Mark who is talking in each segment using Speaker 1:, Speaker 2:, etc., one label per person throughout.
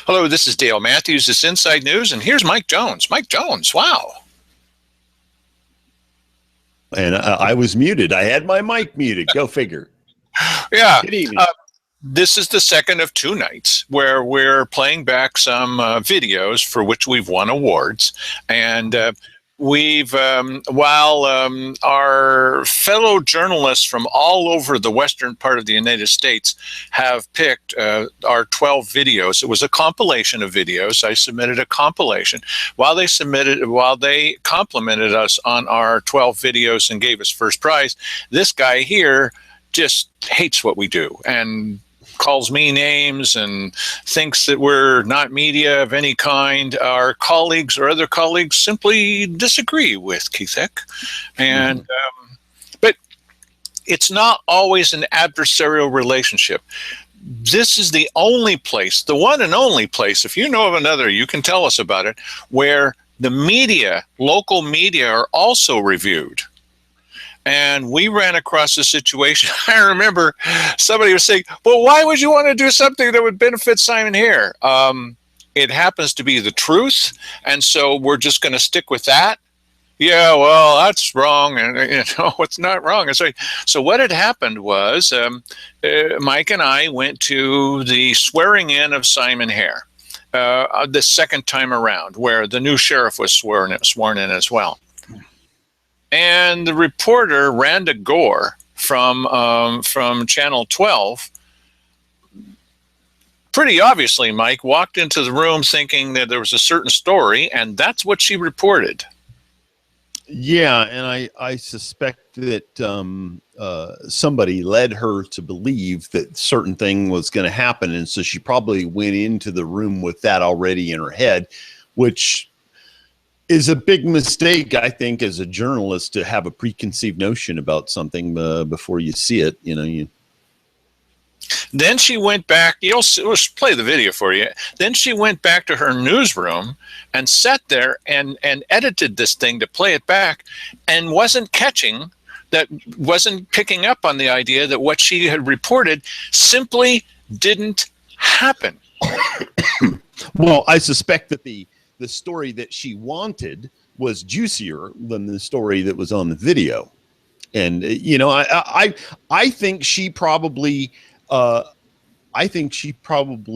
Speaker 1: Hello, this is Dale Matthews. This Inside News, and here's Mike Jones. Mike Jones, wow.
Speaker 2: And I was muted. I had my mic muted. Go figure.
Speaker 1: Yeah. This is the second of two nights where we're playing back some videos for which we've won awards. And we've, while our fellow journalists from all over the western part of the United States have picked our 12 videos, it was a compilation of videos. I submitted a compilation. While they complimented us on our 12 videos and gave us first prize, this guy here just hates what we do and calls me names and thinks that we're not media of any kind. Our colleagues or other colleagues simply disagree with Keith Eck. And but it's not always an adversarial relationship. This is the only place, the one and only place, if you know of another, you can tell us about it, where the media, local media, are also reviewed. And we ran across a situation. I remember somebody was saying, well, why would you want to do something that would benefit Simon Hare? It happens to be the truth. And so we're just going to stick with that. Yeah, well, that's wrong. And, it's not wrong. And so what had happened was Mike and I went to the swearing in of Simon Hare the second time around, where the new sheriff was sworn in as well. And the reporter, Randa Gore, from Channel 12, pretty obviously, Mike, walked into the room thinking that there was a certain story, and that's what she reported.
Speaker 2: Yeah, and I suspect that somebody led her to believe that certain thing was going to happen, and so she probably went into the room with that already in her head, which is a big mistake, I think, as a journalist, to have a preconceived notion about something before you see it.
Speaker 1: Then she went back. We'll play the video for you. Then she went back to her newsroom and sat there and edited this thing to play it back, and wasn't picking up on the idea that what she had reported simply didn't happen.
Speaker 2: Well, I suspect that the story that she wanted was juicier than the story that was on the video. And, I think she probably,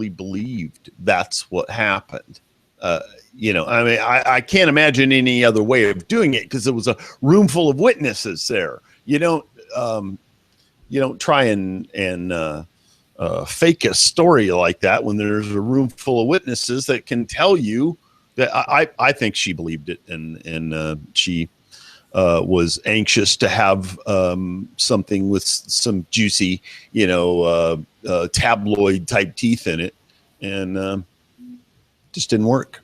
Speaker 2: believed that's what happened. I can't imagine any other way of doing it, because there was a room full of witnesses there. You don't try and fake a story like that when there's a room full of witnesses that can tell you that. I think she believed it, and she was anxious to have something with some juicy, tabloid type teeth in it, and just didn't work.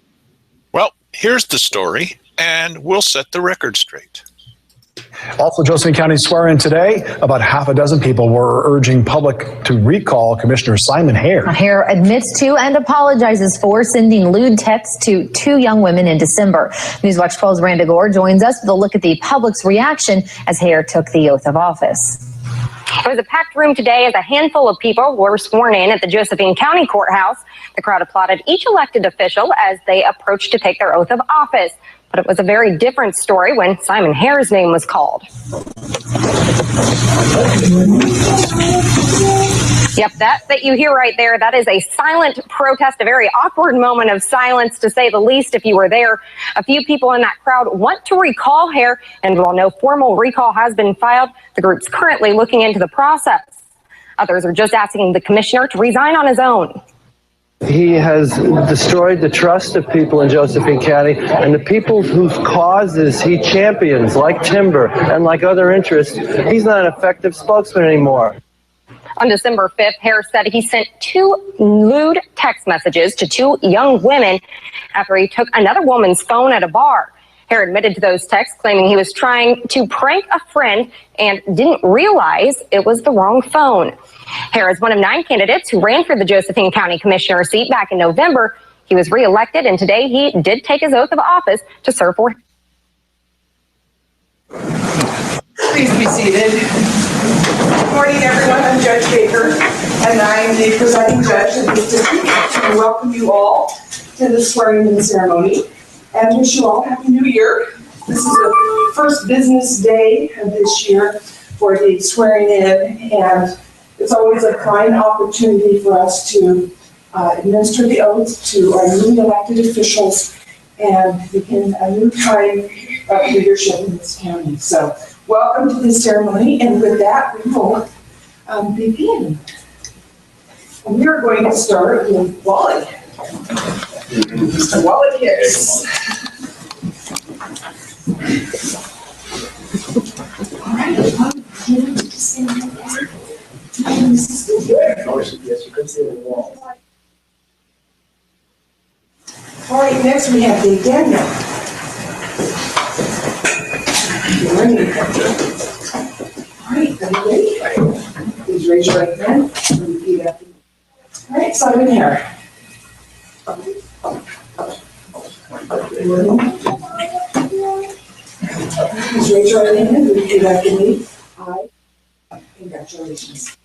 Speaker 1: Well, here's the story, and we'll set the record straight.
Speaker 3: Also, Josephine County swearing today, about half a dozen people were urging public to recall Commissioner Simon Hare.
Speaker 4: Hare admits to and apologizes for sending lewd texts to two young women in December. Newswatch 12's Randa Gore joins us with a look at the public's reaction as Hare took the oath of office.
Speaker 5: It was a packed room today as a handful of people were sworn in at the Josephine County Courthouse. The crowd applauded each elected official as they approached to take their oath of office. But it was a very different story when Simon Hare's name was called. Yep, that you hear right there, that is a silent protest, a very awkward moment of silence, to say the least, if you were there. A few people in that crowd want to recall Hare, and while no formal recall has been filed, the group's currently looking into the process. Others are just asking the commissioner to resign on his own.
Speaker 6: He has destroyed the trust of people in Josephine County, and the people whose causes he champions, like timber and like other interests. He's not an effective spokesman anymore.
Speaker 5: On December 5th, Hare said he sent two lewd text messages to two young women after he took another woman's phone at a bar. Hare admitted to those texts, claiming he was trying to prank a friend and didn't realize it was the wrong phone. Hare is one of 9 candidates who ran for the Josephine County Commissioner seat back in November. He was reelected, and today he did take his oath of office to serve for.
Speaker 7: Please be seated. Good morning, everyone. I'm Judge Baker, and I'm the presiding judge of this district. I welcome you all to the swearing-in ceremony and wish you all a Happy New Year. This is the first business day of this year for the swearing-in, and it's always a fine opportunity for us to administer the oath to our newly elected officials and begin a new time of leadership in this county. So welcome to this ceremony, and with that, we will begin. And we are going to start with Wally. Mr. Wally Hicks. All right, all right, next we have Dave Daniel. All right, ready? Please raise your right hand and repeat after me. All right, Simon Hare. Please raise your right hand and repeat after me. Congratulations.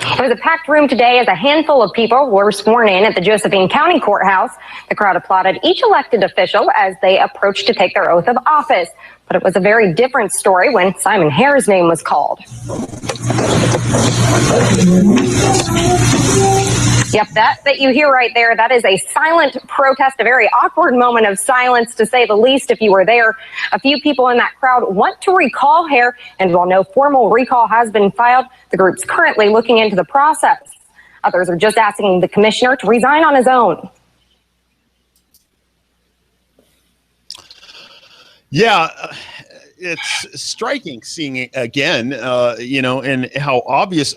Speaker 5: It was a packed room today as a handful of people were sworn in at the Josephine County Courthouse. The crowd applauded each elected official as they approached to take their oath of office. But it was a very different story when Simon Hare's name was called. Yep, that you hear right there, that is a silent protest, a very awkward moment of silence, to say the least, if you were there. A few people in that crowd want to recall Hare, and while no formal recall has been filed, the group's currently looking into the process. Others are just asking the commissioner to resign on his own.
Speaker 2: Yeah, it's striking seeing it again, and how obvious,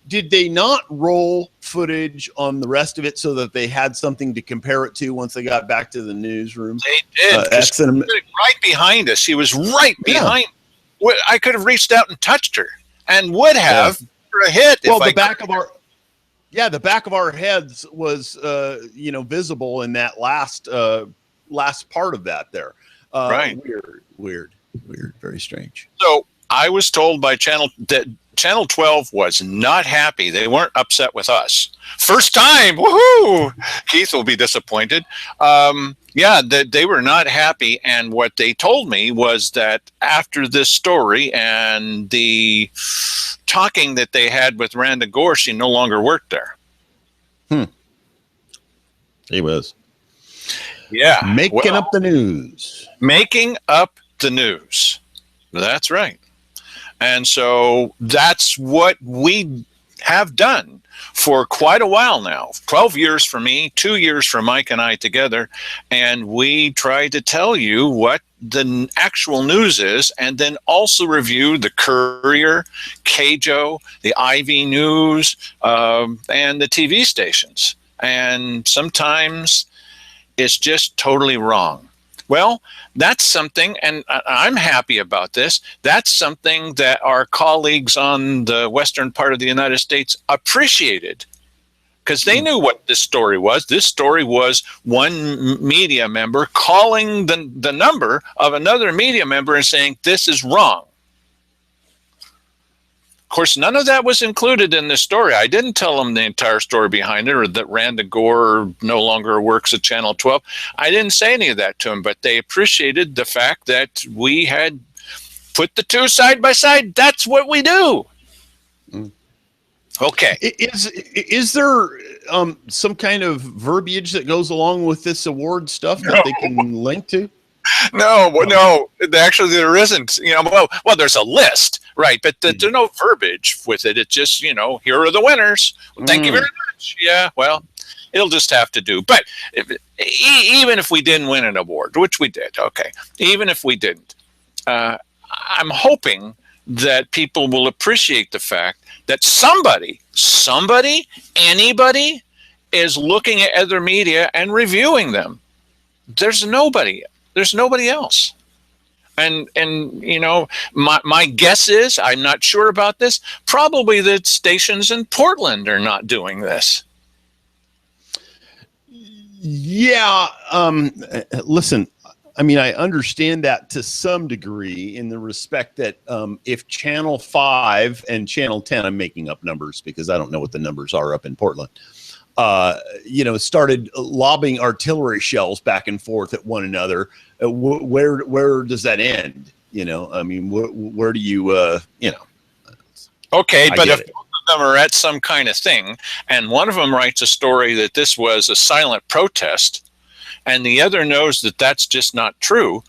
Speaker 2: did they not roll footage on the rest of it so that they had something to compare it to once they got back to the newsroom?
Speaker 1: They did. Right behind us. She was right behind. Yeah. I could have reached out and touched her and would have for a hit.
Speaker 2: Well, the back of our heads was, visible in that last part of that there.
Speaker 1: Right.
Speaker 2: Weird, very strange.
Speaker 1: So I was told by Channel 12 was not happy. They weren't upset with us. First time, woohoo! Keith will be disappointed. They were not happy. And what they told me was that after this story and the talking that they had with Randa Gore, she no longer worked there.
Speaker 2: He was.
Speaker 1: Yeah.
Speaker 2: Making up the news.
Speaker 1: Making up the news. That's right. And so that's what we have done for quite a while now. 12 years for me, 2 years for Mike and I together. And we try to tell you what the actual news is, and then also review the Courier, KJO, the IV News, and the TV stations. And sometimes it's just totally wrong. Well, that's something, and I'm happy about this, that's something that our colleagues on the western part of the United States appreciated, because they knew what this story was. This story was one media member calling the number of another media member and saying, this is wrong. Of course, none of that was included in this story. I didn't tell them the entire story behind it, or that Randa Gore no longer works at Channel 12. I didn't say any of that to them, but they appreciated the fact that we had put the two side by side. That's what we do. Okay.
Speaker 2: Is there some kind of verbiage that goes along with this award stuff that they can link to?
Speaker 1: No, actually there isn't. Well, there's a list, right? But there's no verbiage with it. It's just, here are the winners. Thank you very much. Yeah, well, it'll just have to do. But even if we didn't win an award, which we did, okay, even if we didn't, I'm hoping that people will appreciate the fact that somebody, anybody is looking at other media and reviewing them. There's nobody else. And my guess is, I'm not sure about this, probably the stations in Portland are not doing this.
Speaker 2: Yeah. Listen, I mean, I understand that to some degree in the respect that if Channel 5 and Channel 10, I'm making up numbers because I don't know what the numbers are up in Portland, started lobbing artillery shells back and forth at one another, where does that end? I mean, where do you,
Speaker 1: Okay, but if
Speaker 2: it.
Speaker 1: both of them are at some kind of thing, and one of them writes a story that this was a silent protest, and the other knows that that's just not true,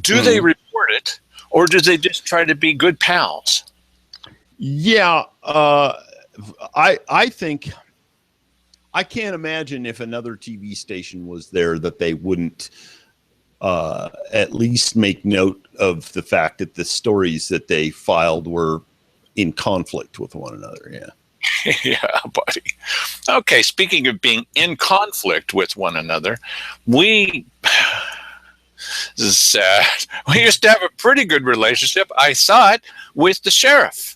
Speaker 1: do they report it, or do they just try to be good pals?
Speaker 2: Yeah, I think I can't imagine if another TV station was there that they wouldn't at least make note of the fact that the stories that they filed were in conflict with one another. Yeah.
Speaker 1: Yeah, buddy. Okay, speaking of being in conflict with one another, we this is sad. We used to have a pretty good relationship. I saw it with the sheriff,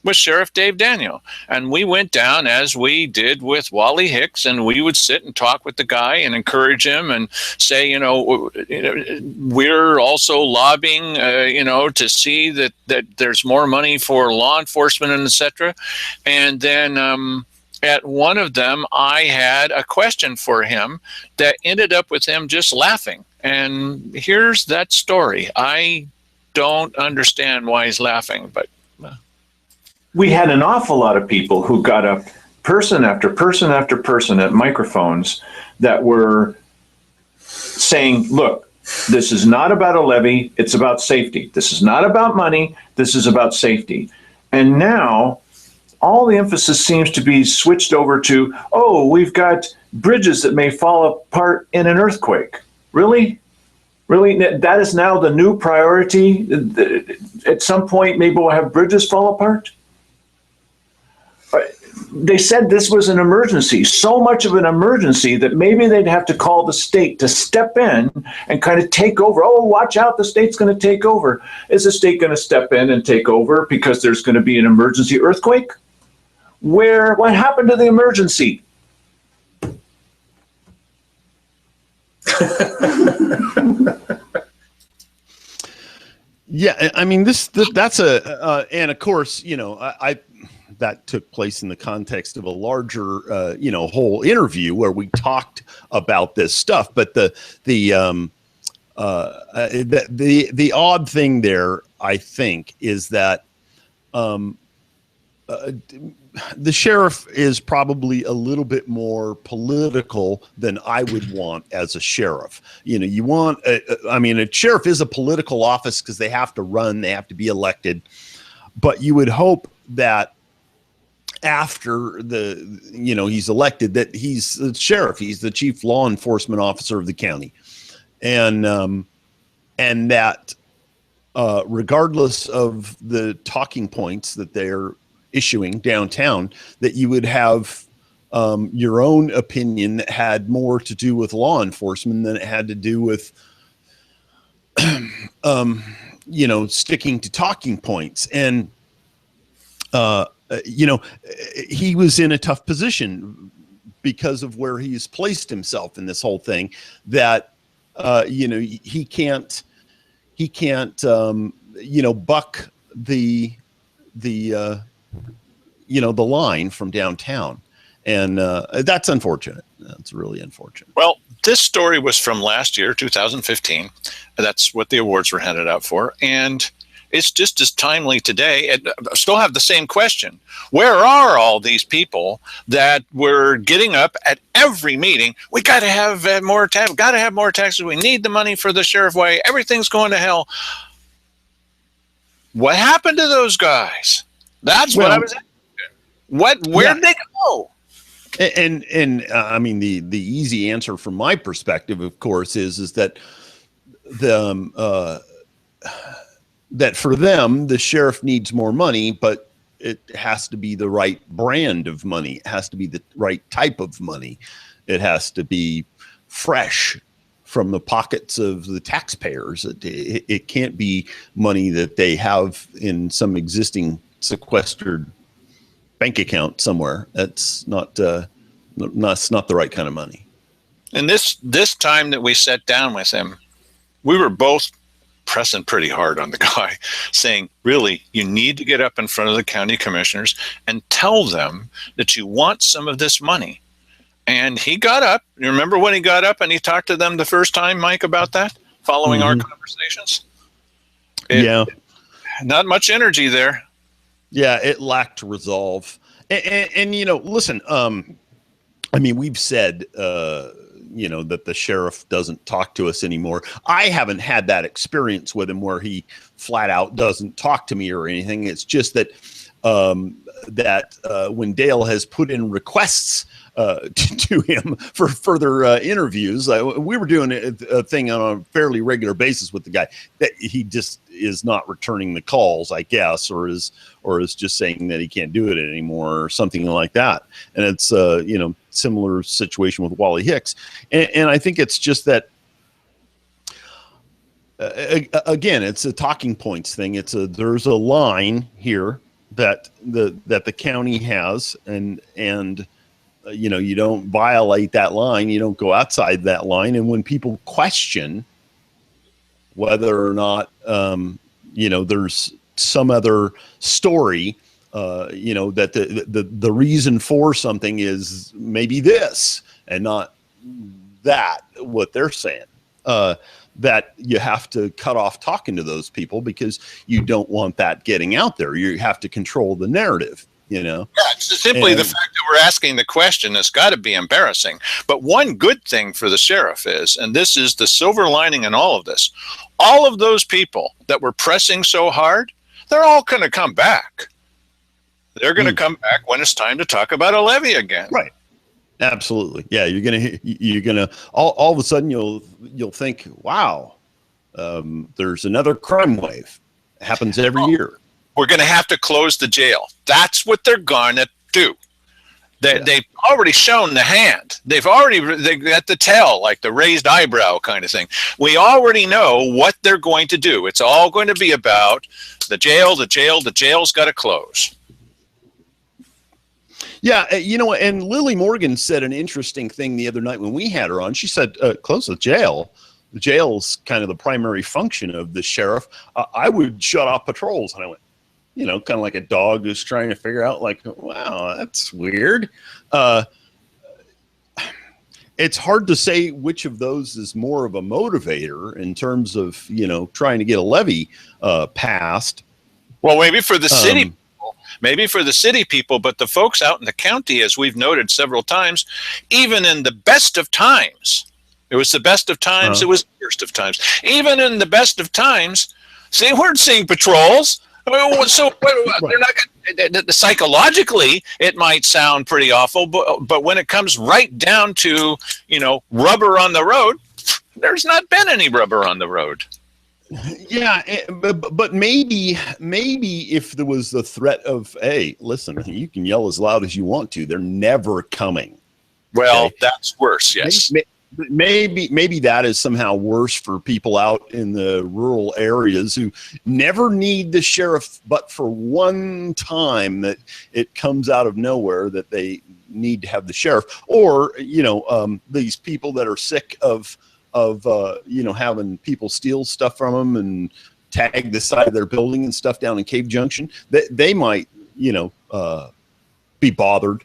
Speaker 1: with Sheriff Dave Daniel. And we went down as we did with Wally Hicks, and we would sit and talk with the guy and encourage him and say, we're also lobbying, to see that there's more money for law enforcement and et cetera. And then at one of them, I had a question for him that ended up with him just laughing. And here's that story. I don't understand why he's laughing, but
Speaker 8: we had an awful lot of people who got up, person after person after person at microphones that were saying, look, this is not about a levy, it's about safety. This is not about money, this is about safety. And now all the emphasis seems to be switched over to, we've got bridges that may fall apart in an earthquake. Really? Really? That is now the new priority? At some point, maybe we'll have bridges fall apart? They said this was an emergency, so much of an emergency that maybe they'd have to call the state to step in and kind of take over. Oh, watch out, the state's going to take over. Is the state going to step in and take over because there's going to be an emergency earthquake? What happened to the emergency?
Speaker 2: Yeah, I mean, that's and of course, I that took place in the context of a larger, whole interview where we talked about this stuff. But the odd thing there, I think, is that the sheriff is probably a little bit more political than I would want as a sheriff. You want, a sheriff is a political office because they have to run, they have to be elected. But you would hope that after he's elected, that he's the sheriff, he's the chief law enforcement officer of the county, and that regardless of the talking points that they're issuing downtown, that you would have your own opinion that had more to do with law enforcement than it had to do with sticking to talking points. And he was in a tough position because of where he's placed himself in this whole thing, that he can't buck the line from downtown. And that's unfortunate. That's really unfortunate.
Speaker 1: Well, this story was from last year, 2015. That's what the awards were handed out for. And it's just as timely today. And I still have the same question. Where are all these people that were getting up at every meeting? We got to have more taxes. Got to have more taxes. We need the money for the sheriff way. Everything's going to hell. What happened to those guys? That's what I was asking. Where'd they go?
Speaker 2: And I mean, the easy answer from my perspective, of course, is that that for them, the sheriff needs more money, but it has to be the right brand of money. It has to be the right type of money. It has to be fresh from the pockets of the taxpayers. It can't be money that they have in some existing sequestered bank account somewhere. That's not the right kind of money.
Speaker 1: And this time that we sat down with him, we were both pressing pretty hard on the guy, saying, really, you need to get up in front of the county commissioners and tell them that you want some of this money. And he got up. You remember when he got up and he talked to them the first time, Mike, about that, following our conversations? Not much energy there.
Speaker 2: Yeah, it lacked resolve. And you know, listen, I mean, we've said, you know, that the sheriff doesn't talk to us anymore. I haven't had that experience with him where he flat out doesn't talk to me or anything. It's just that when Dale has put in requests to him for further interviews, we were doing a thing on a fairly regular basis with the guy, that he just is not returning the calls, I guess, or is just saying that he can't do it anymore or something like that. And it's you know, similar situation with Wally Hicks. And I think it's just that, again, it's a talking points thing. There's a line here that the county has, and you know, you don't violate that line, you don't go outside that line. And when people question whether or not you know, there's some other story, you know, that the reason for something is maybe this and not that, what they're saying, that you have to cut off talking to those people because you don't want that getting out there. You have to control the narrative, you know?
Speaker 1: Yeah, it's simply the fact that we're asking the question has got to be embarrassing. But one good thing for the sheriff is, and this is the silver lining in all of this, all of those people that were pressing so hard, they're all going to come back. They're going to come back when it's time to talk about a levy again.
Speaker 2: Right. Absolutely. Yeah. You're gonna all of a sudden you'll think, wow, there's another crime wave. It happens every year.
Speaker 1: We're going to have to close the jail. That's what they're going to do. They've already shown the hand. They got the tail, like the raised eyebrow kind of thing. We already know what they're going to do. It's all going to be about the jail. The jail's got to close.
Speaker 2: Yeah, you know, and Lily Morgan said an interesting thing the other night when we had her on. She said, close the jail. The jail's kind of the primary function of the sheriff. I would shut off patrols. And I went, you know, kind of like a dog who's trying to figure out, like, wow, that's weird. It's hard to say which of those is more of a motivator in terms of, you know, trying to get a levy passed.
Speaker 1: Well, maybe for the city. Maybe for the city people, but the folks out in the county, as we've noted several times, even in the best of times, it was the best of times, it was the worst of times. Even in the best of times, they weren't seeing patrols. So they're not. Psychologically, it might sound pretty awful, but when it comes right down to, you know, rubber on the road, there's not been any rubber on the road.
Speaker 2: Yeah, but maybe if there was the threat of, hey, listen, you can yell as loud as you want to, they're never coming.
Speaker 1: Well,
Speaker 2: okay?
Speaker 1: That's worse. Yes.
Speaker 2: Maybe that is somehow worse for people out in the rural areas who never need the sheriff, but for one time that it comes out of nowhere that they need to have the sheriff, or, you know, these people that are sick of you know, having people steal stuff from them and tag the side of their building and stuff down in Cave Junction. They might, you know, be bothered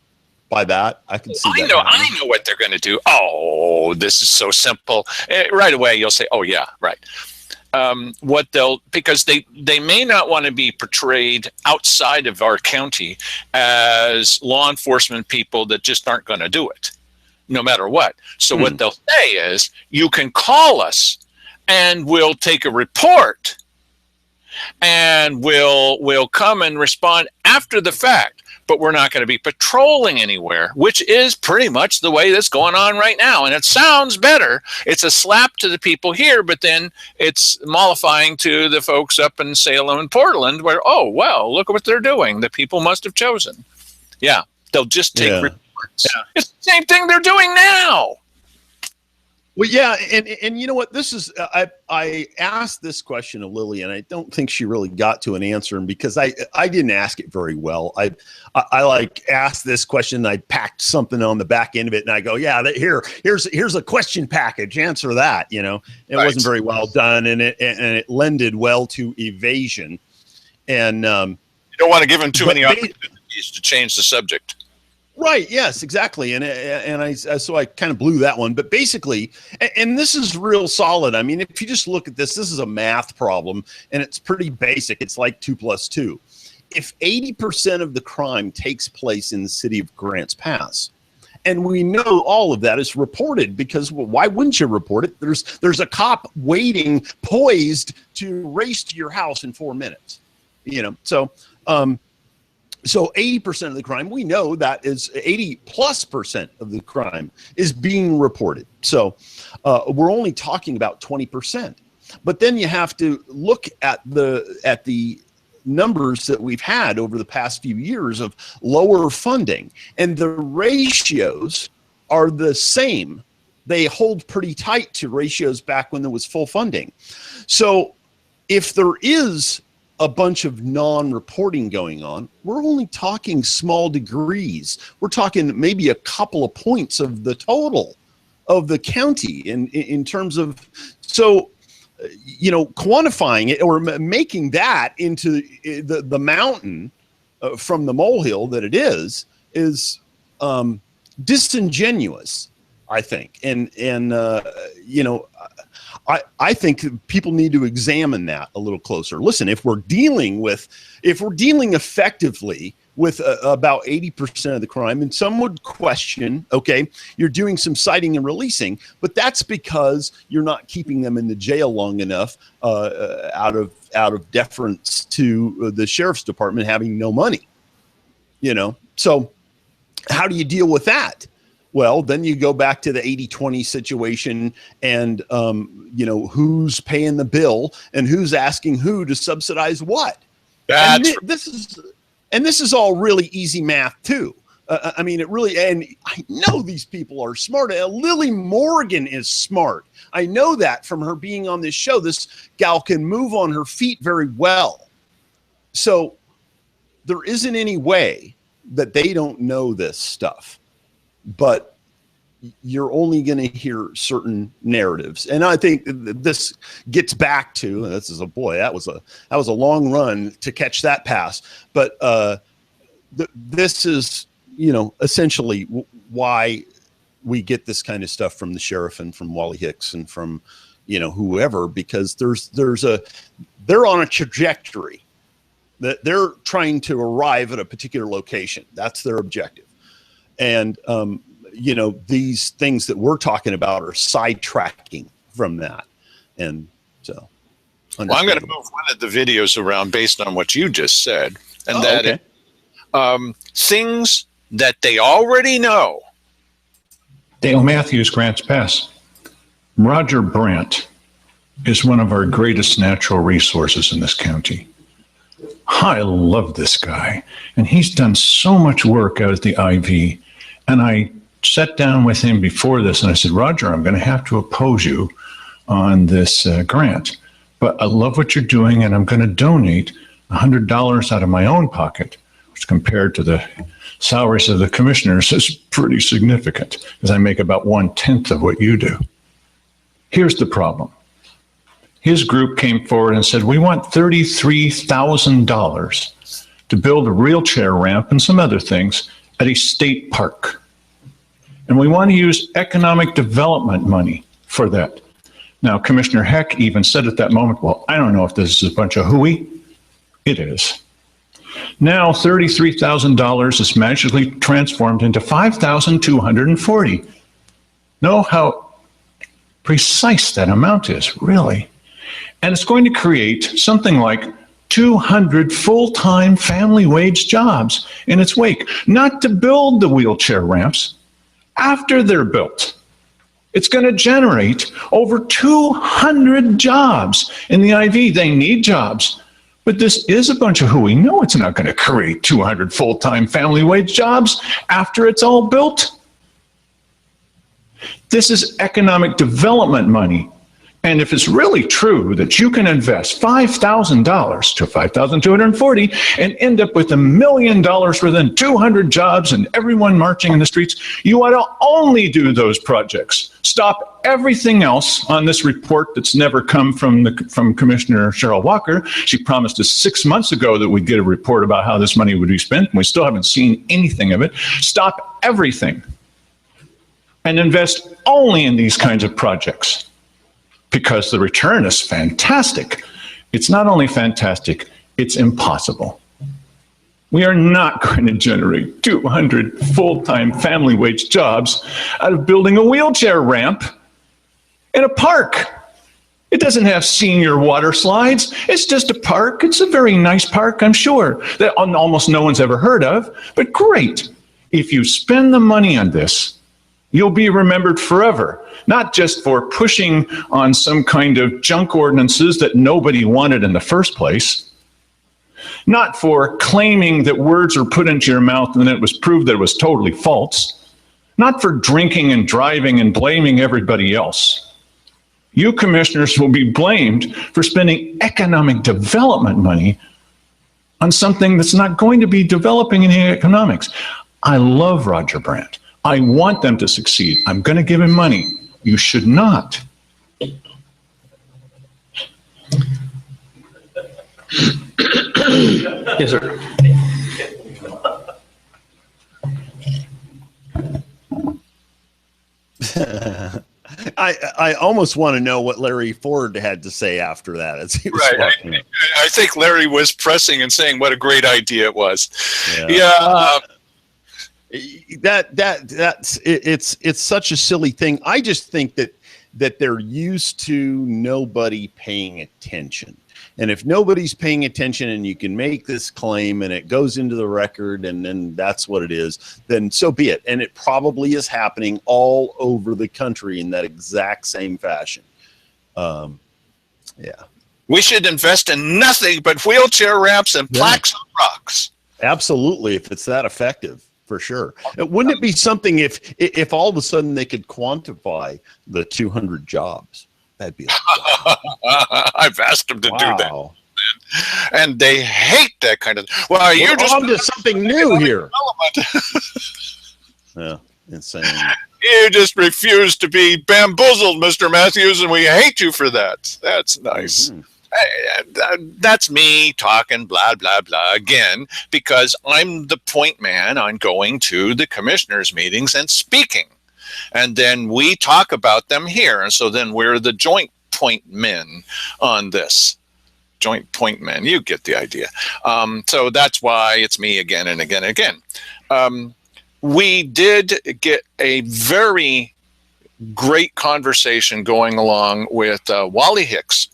Speaker 2: by that. I can see that.
Speaker 1: I know what they're going to do. Oh, this is so simple. Right away, you'll say, oh, yeah, right. Because they may not want to be portrayed outside of our county as law enforcement people that just aren't going to do it, no matter what. So what they'll say is, you can call us and we'll take a report and we'll come and respond after the fact, but we're not going to be patrolling anywhere, which is pretty much the way that's going on right now. And it sounds better. It's a slap to the people here, but then it's mollifying to the folks up in Salem and Portland where, oh, well, look at what they're doing. The people must have chosen. Yeah, they'll just take reports. Yeah. It's the same thing they're doing now.
Speaker 2: Well, yeah, and you know what? This is I asked this question of Lily, and I don't think she really got to an answer. And because I didn't ask it very well, I like asked this question. And I packed something on the back end of it, and I go, yeah, here's a question package. Answer that. You know, it wasn't very well done, and it lended well to evasion. And you
Speaker 1: don't want to give him too many opportunities to change the subject.
Speaker 2: Right. Yes, exactly. And so I kind of blew that one. But basically, and this is real solid. I mean, if you just look at this is a math problem, and it's pretty basic. It's like 2 + 2. If 80% of the crime takes place in the city of Grants Pass, and we know all of that is reported because, well, why wouldn't you report it? There's a cop waiting, poised to race to your house in 4 minutes. You know, so 80% of the crime, we know that is 80+% of the crime is being reported. So we're only talking about 20%. But then you have to look at the numbers that we've had over the past few years of lower funding, and the ratios are the same. They hold pretty tight to ratios back when there was full funding. So if there is a bunch of non-reporting going on, we're only talking small degrees. We're talking maybe a couple of points of the total of the county in terms of, so, you know, quantifying it or making that into the mountain from the molehill that it is disingenuous, I think. And you know, I think people need to examine that a little closer. Listen, if we're dealing effectively with about 80% of the crime, and some would question, okay, you're doing some citing and releasing, but that's because you're not keeping them in the jail long enough out of deference to the sheriff's department having no money, you know? So how do you deal with that? Well, then you go back to the 80-20 situation and, you know, who's paying the bill and who's asking who to subsidize what. This is all really easy math, too. I mean, it really, and I know these people are smart. Lily Morgan is smart. I know that from her being on this show. This gal can move on her feet very well. So there isn't any way that they don't know this stuff. But you're only going to hear certain narratives, and I think this gets back to that was a long run to catch that pass. But this is, you know, essentially why we get this kind of stuff from the sheriff and from Wally Hicks and from, you know, whoever, because they're on a trajectory that they're trying to arrive at a particular location. That's their objective. And, you know, these things that we're talking about are sidetracking from that. And so.
Speaker 1: Well, I'm going to move one of the videos around based on what you just said. And things that they already know.
Speaker 9: Dale Matthews, Grants Pass. Roger Brandt is one of our greatest natural resources in this county. I love this guy. And he's done so much work out at the IV. And I sat down with him before this and I said, Roger, I'm going to have to oppose you on this grant. But I love what you're doing, and I'm going to donate $100 out of my own pocket, which compared to the salaries of the commissioners is pretty significant, because I make about 1/10 of what you do. Here's the problem. His group came forward and said, we want $33,000 to build a wheelchair ramp and some other things at a state park. And we want to use economic development money for that. Now, Commissioner Heck even said at that moment, well, I don't know if this is a bunch of hooey. It is. Now, $33,000 is magically transformed into $5,240. Know how precise that amount is, really. And it's going to create something like 200 full-time family wage jobs in its wake, not to build the wheelchair ramps. After they're built, it's going to generate over 200 jobs in the IV. They need jobs, but this is a bunch of hooey. No, it's not going to create 200 full-time family wage jobs after it's all built. This is economic development money. And if it's really true that you can invest $5,000 to $5,240 and end up with $1 million within 200 jobs and everyone marching in the streets, you ought to only do those projects. Stop everything else on this report that's never come from Commissioner Cheryl Walker. She promised us 6 months ago that we'd get a report about how this money would be spent, and we still haven't seen anything of it. Stop everything and invest only in these kinds of projects, because the return is fantastic. It's not only fantastic, it's impossible. We are not going to generate 200 full-time family wage jobs out of building a wheelchair ramp in a park. It doesn't have senior water slides. It's just a park. It's a very nice park, I'm sure, that almost no one's ever heard of, but great. If you spend the money on this, you'll be remembered forever, not just for pushing on some kind of junk ordinances that nobody wanted in the first place, not for claiming that words were put into your mouth and then it was proved that it was totally false, not for drinking and driving and blaming everybody else. You commissioners will be blamed for spending economic development money on something that's not going to be developing any economics. I love Roger Brandt. I want them to succeed. I'm going to give him money. You should not.
Speaker 10: Yes, sir.
Speaker 2: I almost want to know what Larry Ford had to say after that. As he was walking.
Speaker 1: I think Larry was pressing and saying what a great idea it was. Yeah.
Speaker 2: It's such a silly thing. I just think that they're used to nobody paying attention. And if nobody's paying attention and you can make this claim and it goes into the record and then that's what it is, then so be it. And it probably is happening all over the country in that exact same fashion. Yeah.
Speaker 1: We should invest in nothing but wheelchair ramps and plaques on rocks.
Speaker 2: Absolutely, if it's that effective. For sure. Wouldn't it be something if all of a sudden they could quantify the 200 jobs? That'd be
Speaker 1: I've asked them to do that. And they hate that kind of. Well, you're just
Speaker 2: on to something new here. Yeah, insane.
Speaker 1: You just refuse to be bamboozled, Mr. Matthews, and we hate you for that. That's nice. Mm-hmm. That's me talking blah, blah, blah again, because I'm the point man on going to the commissioners' meetings and speaking. And then we talk about them here. And so then we're the joint point men on this. Joint point men. You get the idea. So that's why it's me again and again and again. We did get a very great conversation going along with Wally Hicks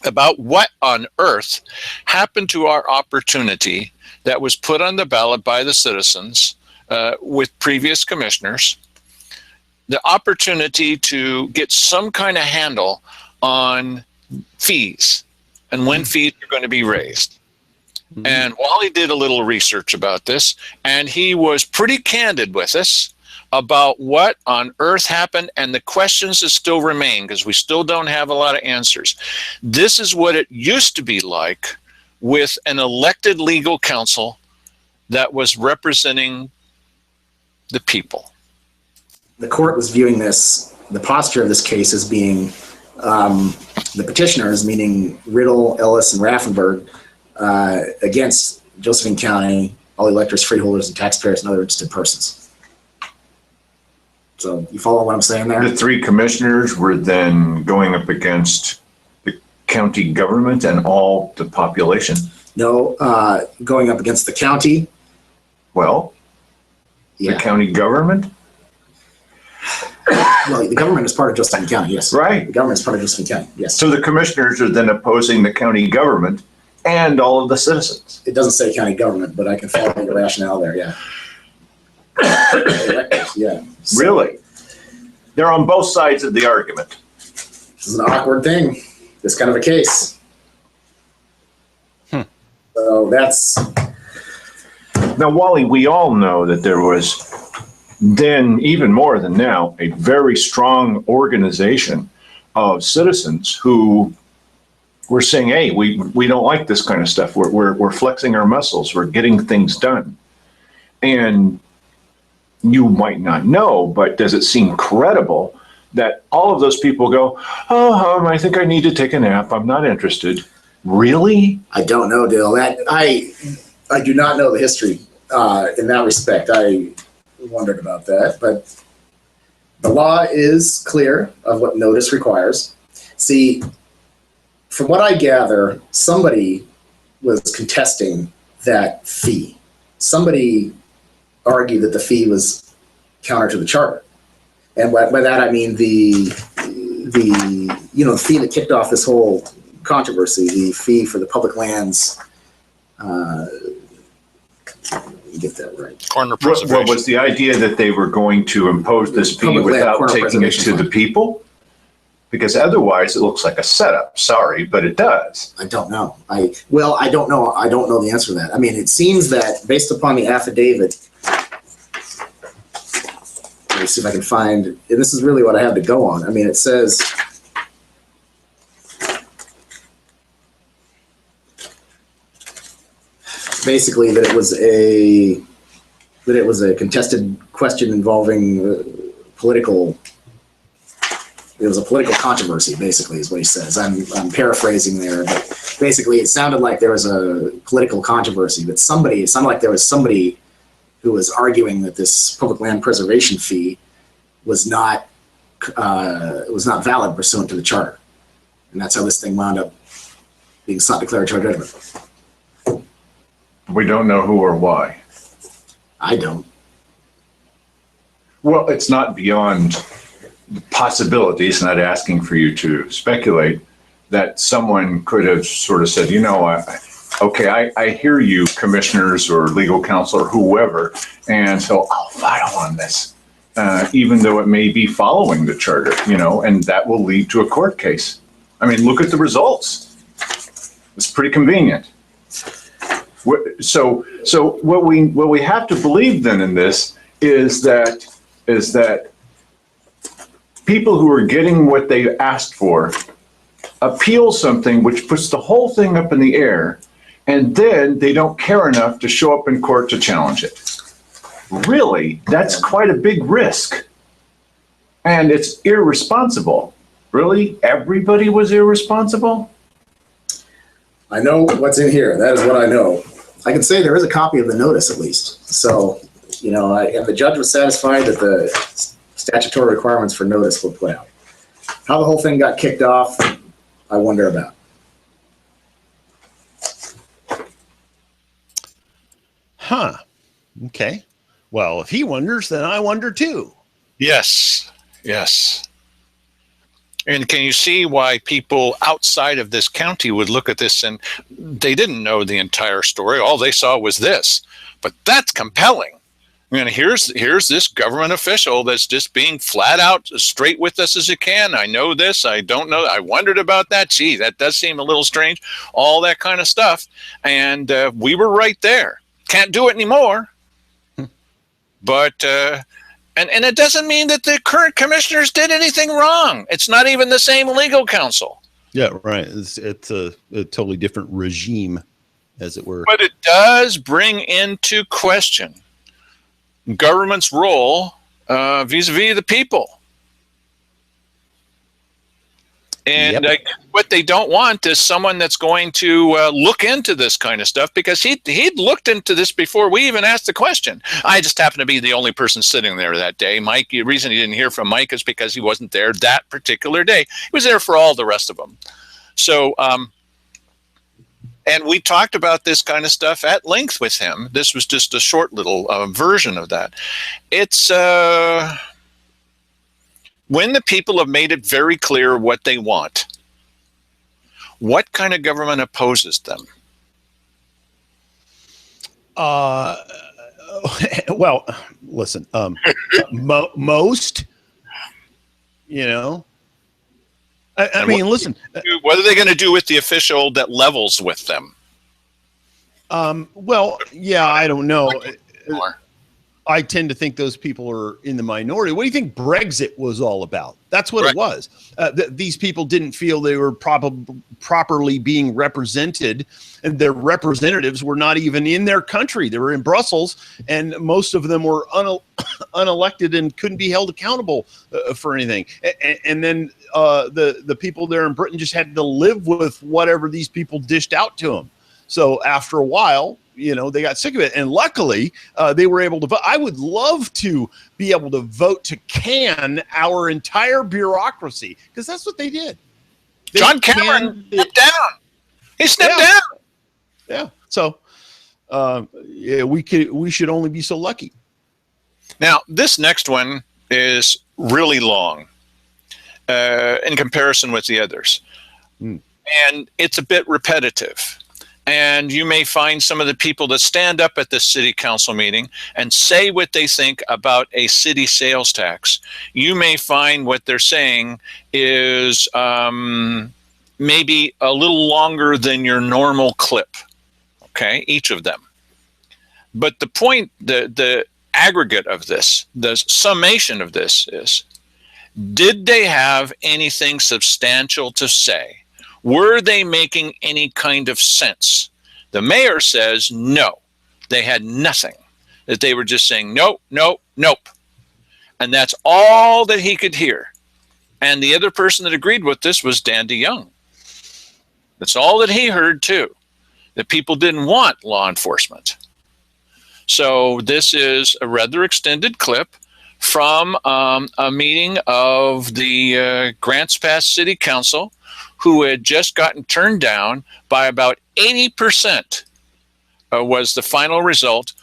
Speaker 1: about what on earth happened to our opportunity that was put on the ballot by the citizens with previous commissioners, the opportunity to get some kind of handle on fees and when fees are going to be raised. Mm-hmm. And Wally did a little research about this, and he was pretty candid with us about what on earth happened and the questions that still remain, because we still don't have a lot of answers. This is what it used to be like with an elected legal counsel that was representing the people.
Speaker 11: The court was viewing the posture of this case as being the petitioners, meaning Riddle, Ellis, and Raffenberg, against Josephine County, all electors, freeholders, and taxpayers, and other interested persons. So you follow what I'm saying there?
Speaker 8: The three commissioners were then going up against the county government and all the population.
Speaker 11: No, going up against the county.
Speaker 8: Well, the county government?
Speaker 11: Well, the government is part of Josephine County, yes.
Speaker 8: Right.
Speaker 11: The government is part of Josephine County, yes.
Speaker 8: So the commissioners are then opposing the county government and all of the citizens.
Speaker 11: It doesn't say county government, but I can follow the rationale there, yeah. Yeah.
Speaker 8: So, really? They're on both sides of the argument.
Speaker 11: This is an awkward thing, this kind of a case. So that's...
Speaker 8: Now, Wally, we all know that there was then even more than now, a very strong organization of citizens who were saying, hey, we don't like this kind of stuff. We're flexing our muscles. We're getting things done. And you might not know, but does it seem credible that all of those people go, I think I need to take a nap. I'm not interested. Really?
Speaker 11: I don't know, Dale. That I do not know the history in that respect. I wondered about that, but the law is clear of what notice requires. See, from what I gather, somebody was contesting that fee. Somebody argued that the fee was counter to the charter. And by that I mean the fee that kicked off this whole controversy, the fee for the public lands. Get that right.
Speaker 1: Corner preservation.
Speaker 8: What was the idea that they were going to impose this fee without taking it to the people? Because otherwise it looks like a setup. Sorry, but it does.
Speaker 11: I don't know. I don't know. I don't know the answer to that. I mean, it seems that based upon the affidavit, let me see if I can find, and this is really what I have to go on. I mean, it says, basically that it was a contested question involving political. It was a political controversy, basically, is what he says. I'm paraphrasing there, but basically it sounded like there was a political controversy. But it sounded like there was somebody who was arguing that this public land preservation fee was not valid pursuant to the charter, and that's how this thing wound up being sought declaratory judgment.
Speaker 8: We don't know who or why.
Speaker 11: I don't.
Speaker 8: Well, it's not beyond possibilities, not asking for you to speculate, that someone could have sort of said, I hear you, commissioners or legal counsel or whoever, and so I'll file on this, even though it may be following the charter, and that will lead to a court case. I mean, look at the results. It's pretty convenient. So what we have to believe then in this is that people who are getting what they asked for appeal something which puts the whole thing up in the air, and then they don't care enough to show up in court to challenge it. Really, that's quite a big risk. And it's irresponsible. Really? Everybody was irresponsible?
Speaker 11: I know what's in here. That is what I know. I can say there is a copy of the notice at least. So, and the judge was satisfied that the statutory requirements for notice were put out. How the whole thing got kicked off, I wonder about.
Speaker 2: Huh. Okay. Well, if he wonders, then I wonder too.
Speaker 1: Yes. And can you see why people outside of this county would look at this and they didn't know the entire story? All they saw was this. But that's compelling. I mean, here's this government official that's just being flat out straight with us as you can. I know this. I don't know. I wondered about that. Gee, that does seem a little strange. All that kind of stuff. And we were right there. Can't do it anymore. But and it doesn't mean that the current commissioners did anything wrong. It's not even the same legal counsel.
Speaker 2: Yeah, right. It's a totally different regime, as it were.
Speaker 1: But it does bring into question government's role vis-a-vis the people. And what they don't want is someone that's going to look into this kind of stuff, because he'd looked into this before we even asked the question. I just happened to be the only person sitting there that day. Mike, the reason you didn't hear from Mike is because he wasn't there that particular day. He was there for all the rest of them. So, and we talked about this kind of stuff at length with him. This was just a short little version of that. It's when the people have made it very clear what they want, what kind of government opposes them?
Speaker 2: Well, listen, most, I mean, listen.
Speaker 1: What are they going to do with the official that levels with them?
Speaker 2: Well, yeah, I don't know. I tend to think those people are in the minority. What do you think Brexit was all about? That's what it was. These people didn't feel they were properly being represented, and their representatives were not even in their country. They were in Brussels, and most of them were unelected and couldn't be held accountable for anything. And then the people there in Britain just had to live with whatever these people dished out to them. So after a while, they got sick of it. And luckily, they were able to vote. I would love to be able to vote to can our entire bureaucracy, because that's what they did.
Speaker 1: John Cameron stepped down. He stepped down.
Speaker 2: Yeah. So we should only be so lucky.
Speaker 1: Now, this next one is really long in comparison with the others. And it's a bit repetitive. And you may find some of the people that stand up at the city council meeting and say what they think about a city sales tax. You may find what they're saying is maybe a little longer than your normal clip. Okay, each of them. But the point, the aggregate of this, the summation of this is, did they have anything substantial to say? Were they making any kind of sense? The mayor says no. They had nothing. That they were just saying no, no, nope. And that's all that he could hear. And the other person that agreed with this was Dan DeYoung. That's all that he heard too. That people didn't want law enforcement. So this is a rather extended clip from a meeting of the Grants Pass City Council, who had just gotten turned down by about 80% was the final result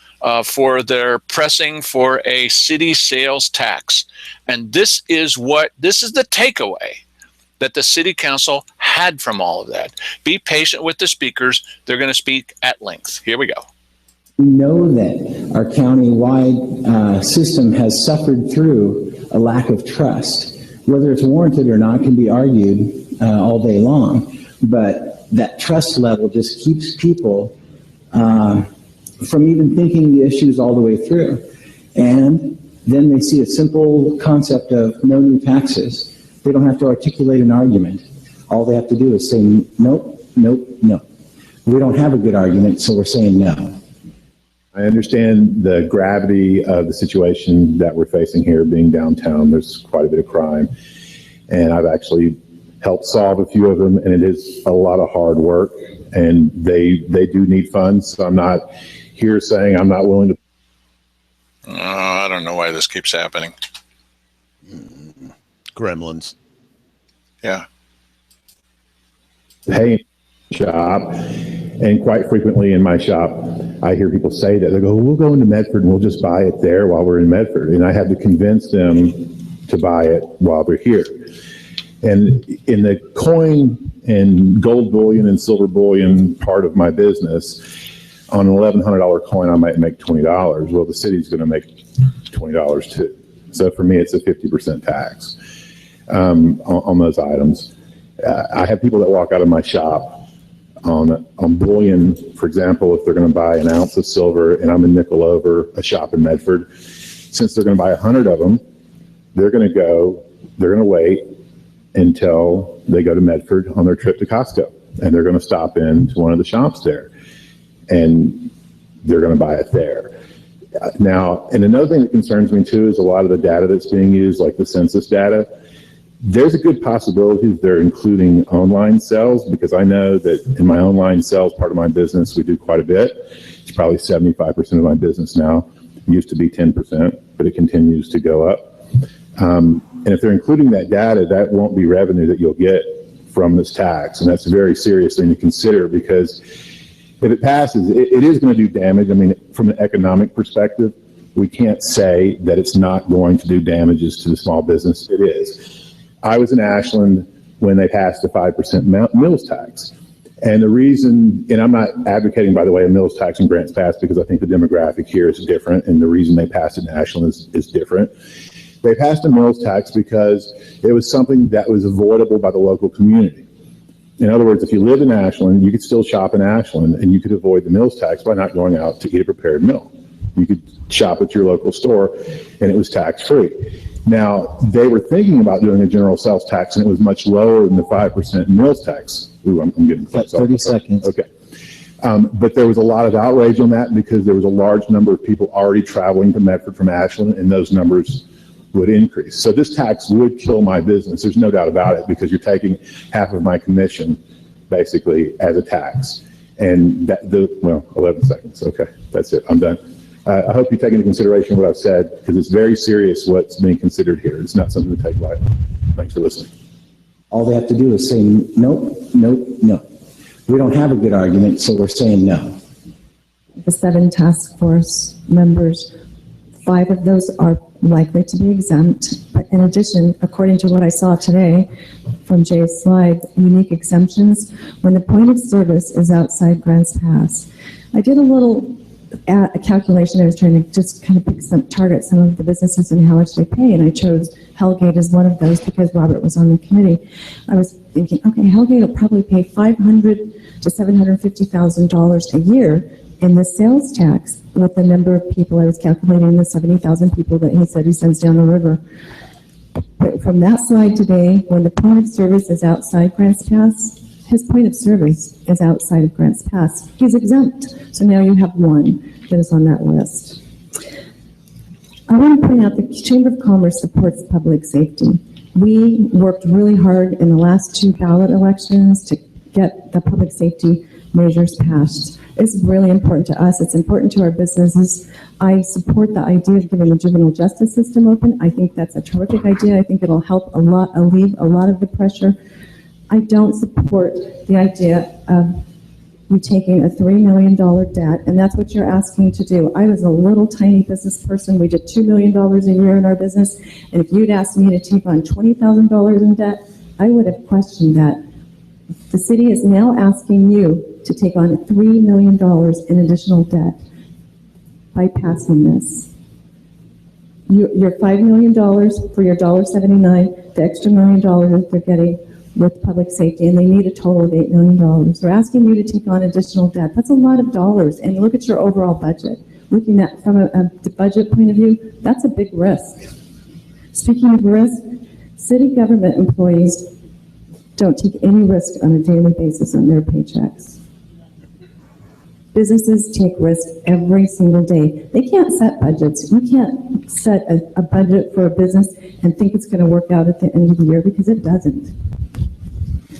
Speaker 1: for their pressing for a city sales tax. And this is the takeaway that the city council had from all of that. Be patient with the speakers. They're going to speak at length. Here we go.
Speaker 10: We know that our county-wide system has suffered through a lack of trust. Whether it's warranted or not can be argued all day long, but that trust level just keeps people from even thinking the issues all the way through. And then they see a simple concept of no new taxes. They don't have to articulate an argument. All they have to do is say nope, nope, no. We don't have a good argument, so we're saying no.
Speaker 12: I understand the gravity of the situation that we're facing here, being downtown. There's quite a bit of crime, and I've actually helped solve a few of them, and it is a lot of hard work, and they do need funds. So I'm not here saying I'm not willing to.
Speaker 1: I don't know why this keeps happening.
Speaker 2: Gremlins.
Speaker 1: Yeah.
Speaker 12: Hey, shop, and quite frequently in my shop, I hear people say that. They go, we'll go into Medford and we'll just buy it there while we're in Medford. And I have to convince them to buy it while they're here. And in the coin and gold bullion and silver bullion part of my business, on an $1,100 coin, I might make $20. Well, the city's going to make $20 too. So for me, it's a 50% tax on those items. I have people that walk out of my shop on bullion, for example, if they're going to buy an ounce of silver and I'm a nickel over a shop in Medford, since they're going to buy 100 of them, they're going to wait until they go to Medford on their trip to Costco, and they're going to stop into one of the shops there, and they're going to buy it there. Now, and another thing that concerns me too is a lot of the data that's being used, like the census data. There's a good possibility that they're including online sales, because I know that in my online sales part of my business, we do quite a bit. It's probably 75% of my business now. It used to be 10%, but it continues to go up. And if they're including that data, that won't be revenue that you'll get from this tax. And that's a very serious thing to consider, because if it passes, it is going to do damage. I mean, from an economic perspective, we can't say that it's not going to do damages to the small business. It is. I was in Ashland when they passed the 5% mills tax. And the reason, and I'm not advocating, by the way, a mills tax in Grants Pass, because I think the demographic here is different, and the reason they passed it in Ashland is different. They passed a mills tax because it was something that was avoidable by the local community. In other words, if you lived in Ashland, you could still shop in Ashland, and you could avoid the mills tax by not going out to eat a prepared meal. You could shop at your local store and it was tax-free. Now, they were thinking about doing a general sales tax and it was much lower than the 5% meals tax. Ooh, I'm getting close.
Speaker 10: 30 seconds.
Speaker 12: Okay. But there was a lot of outrage on that because there was a large number of people already traveling to Medford from Ashland, and those numbers would increase. So this tax would kill my business. There's no doubt about it, because you're taking half of my commission basically as a tax. And that, 11 seconds. Okay, that's it. I'm done. I hope you take into consideration what I've said, because it's very serious what's being considered here. It's not something to take lightly. Thanks for listening.
Speaker 10: All they have to do is say no, no, no. We don't have a good argument, so we're saying no.
Speaker 13: The 7 task force members, 5 of those are likely to be exempt. But in addition, according to what I saw today from Jay's slide, unique exemptions when the point of service is outside Grants Pass. I did a little a calculation. I was trying to just kind of target some of the businesses and how much they pay, and I chose Hellgate as one of those because Robert was on the committee. I was thinking, okay, Hellgate will probably pay $500,000 to $750,000 a year in the sales tax with the number of people. I was calculating the 70,000 people that he said he sends down the river. But from that slide today, when the point of service is outside Grants Pass, his point of service is outside of Grants Pass. He's exempt. So now you have one that is on that list. I want to point out the Chamber of Commerce supports public safety. We worked really hard in the last 2 ballot elections to get the public safety measures passed. It's really important to us. It's important to our businesses. I support the idea of giving the juvenile justice system open. I think that's a terrific idea. I think it'll help alleviate a lot of the pressure. I don't support the idea of you taking a $3 million debt, and that's what you're asking to do. I was a little tiny business person. We did $2 million a year in our business, and if you'd asked me to take on $20,000 in debt, I would have questioned that. The city is now asking you to take on $3 million in additional debt by passing this. Your $5 million for your $1.79, the extra $1 million that they're getting with public safety, and they need a total of $8 million. They're asking you to take on additional debt. That's a lot of dollars, and look at your overall budget. Looking at from a budget point of view, that's a big risk. Speaking of risk, city government employees don't take any risk on a daily basis on their paychecks. Businesses take risk every single day. They can't set budgets. You can't set a budget for a business and think it's going to work out at the end of the year, because it doesn't.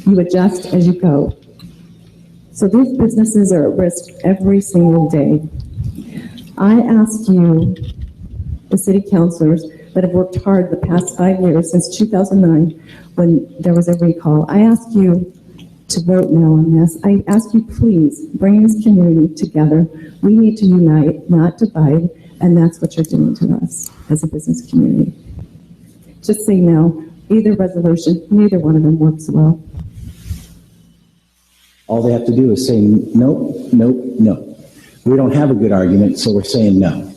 Speaker 13: You adjust as you go. So these businesses are at risk every single day. I ask you, the city councilors that have worked hard the past 5 years, since 2009, when there was a recall, I ask you to vote no on this. I ask you, please bring this community together. We need to unite, not divide, and that's what you're doing to us as a business community. Just say no. Either resolution, neither one of them works well.
Speaker 10: All they have to do is say no, no, no. We don't have a good argument, so we're saying no.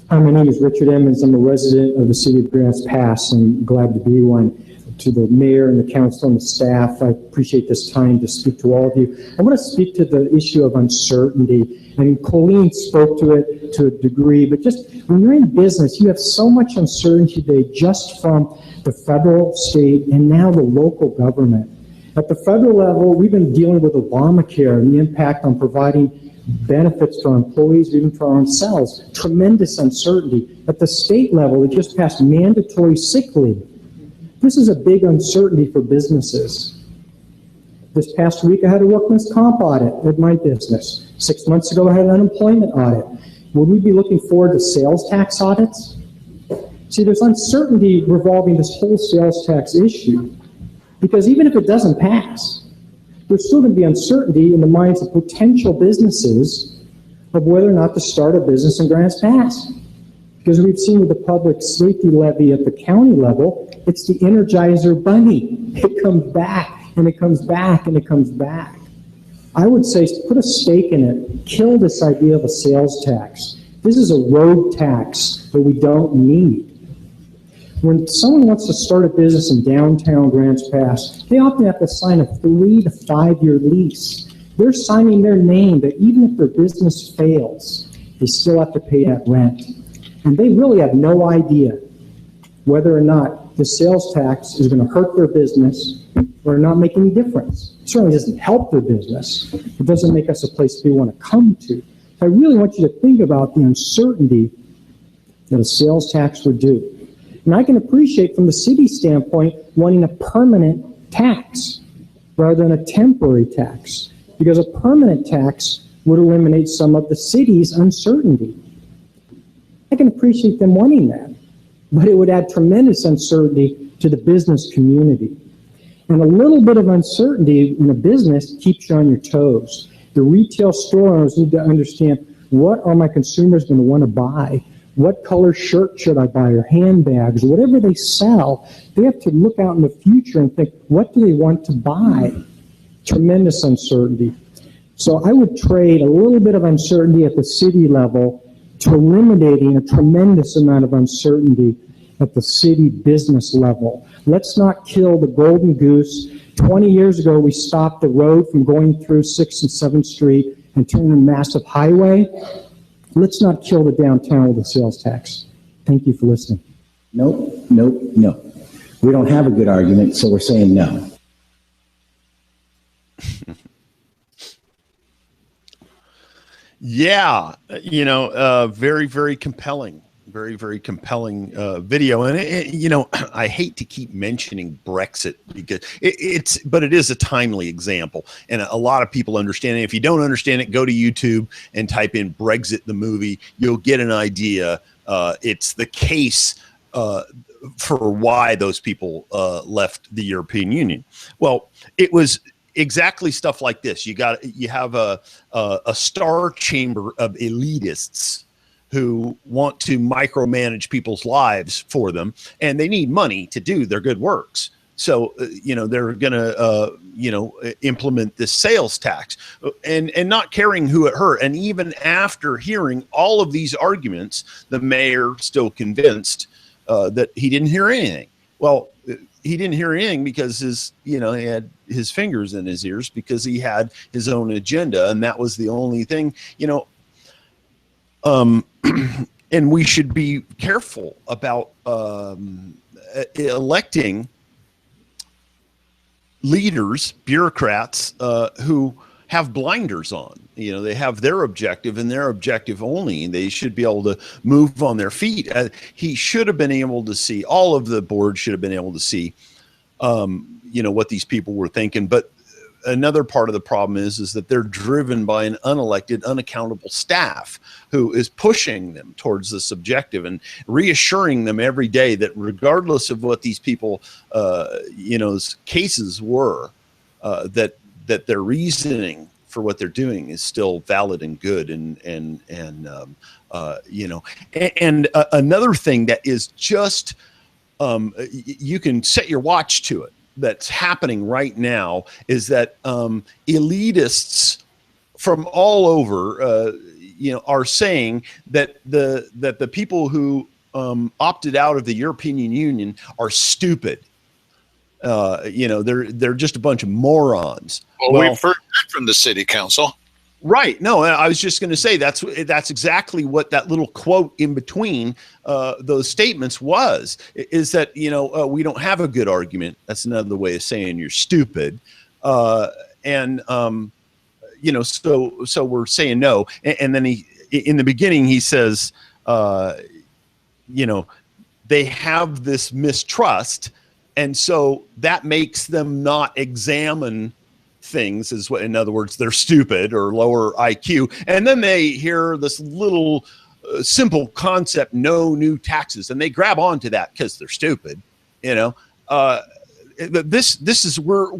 Speaker 14: Hi, my name is Richard Emmons. I'm a resident of the city of Grants Pass and glad to be one. To the mayor and the council and the staff, I appreciate this time to speak to all of you. I want to speak to the issue of uncertainty, and Colleen spoke to it to a degree, but just when you're in business, you have so much uncertainty today just from the federal, state, and now the local government. At the federal level, we've been dealing with Obamacare and the impact on providing benefits to our employees, even for ourselves. Tremendous uncertainty. At the state level, it just passed mandatory sick leave. This is a big uncertainty for businesses. This past week, I had a workman's comp audit at my business. 6 months ago, I had an unemployment audit. Would we be looking forward to sales tax audits? See, there's uncertainty revolving this whole sales tax issue, because even if it doesn't pass, there's still going to be uncertainty in the minds of potential businesses of whether or not to start a business in Grants Pass. Because we've seen with the public safety levy at the county level, it's the Energizer bunny. It comes back, and it comes back, and it comes back. I would say put a stake in it. Kill this idea of a sales tax. This is a road tax that we don't need. When someone wants to start a business in downtown Grants Pass, they often have to sign a 3 to 5 year lease. They're signing their name that even if their business fails, They still have to pay that rent. And they really have no idea whether or not the sales tax is going to hurt their business or not make any difference. It certainly doesn't help their business. It doesn't make us a place they want to come to. I really want you to think about the uncertainty that a sales tax would do. And I can appreciate from the city standpoint wanting a permanent tax rather than a temporary tax, because a permanent tax would eliminate some of the city's uncertainty. I can appreciate them wanting that, but it would add tremendous uncertainty to the business community. And a little bit of uncertainty in a business keeps you on your toes. The retail store owners need to understand, what are my consumers going to want to buy? What color shirt should I buy, or handbags, or whatever they sell? They have to look out in the future and think, what do they want to buy? Tremendous uncertainty. So I would trade a little bit of uncertainty at the city level to eliminating a tremendous amount of uncertainty at the city business level. Let's not kill the golden goose. 20 years ago, we stopped the road from going through 6th and 7th Street and turning a massive highway. Let's not kill the downtown with a sales tax. Thank you for listening.
Speaker 10: Nope. We don't have a good argument, so we're saying no.
Speaker 2: Yeah, very, very compelling. Very, very compelling video. And, I hate to keep mentioning Brexit because but it is a timely example. And a lot of people understand it. If you don't understand it, go to YouTube and type in Brexit, the movie. You'll get an idea. It's the case for why those people left the European Union. Well, it was exactly stuff like this. You have a star chamber of elitists who want to micromanage people's lives for them, and they need money to do their good works. So, they're going to, implement this sales tax and not caring who it hurt. And even after hearing all of these arguments, the mayor still convinced that he didn't hear anything. Well, he didn't hear anything because he had his fingers in his ears because he had his own agenda. And that was the only thing, and we should be careful about electing leaders, bureaucrats who have blinders on. They have their objective and their objective only. And they should be able to move on their feet. He should have been able to see, all of the board should have been able to see, what these people were thinking. But another part of the problem is that they're driven by an unelected, unaccountable staff who is pushing them towards this objective and reassuring them every day that regardless of what these people, cases were, that their reasoning for what they're doing is still valid and good. And another thing that is just, you can set your watch to it, that's happening right now is that elitists from all over, are saying that the people who opted out of the European Union are stupid. They're just a bunch of morons.
Speaker 1: Well, we've heard that from the city council.
Speaker 2: Right. No, I was just going to say that's exactly what that little quote in between those statements was, is that, we don't have a good argument. That's another way of saying you're stupid. So we're saying no. And then in the beginning, he says, they have this mistrust. And so that makes them not examine things, is what, in other words, they're stupid or lower IQ. And then they hear this little simple concept, no new taxes, and they grab onto that because they're stupid. This is we're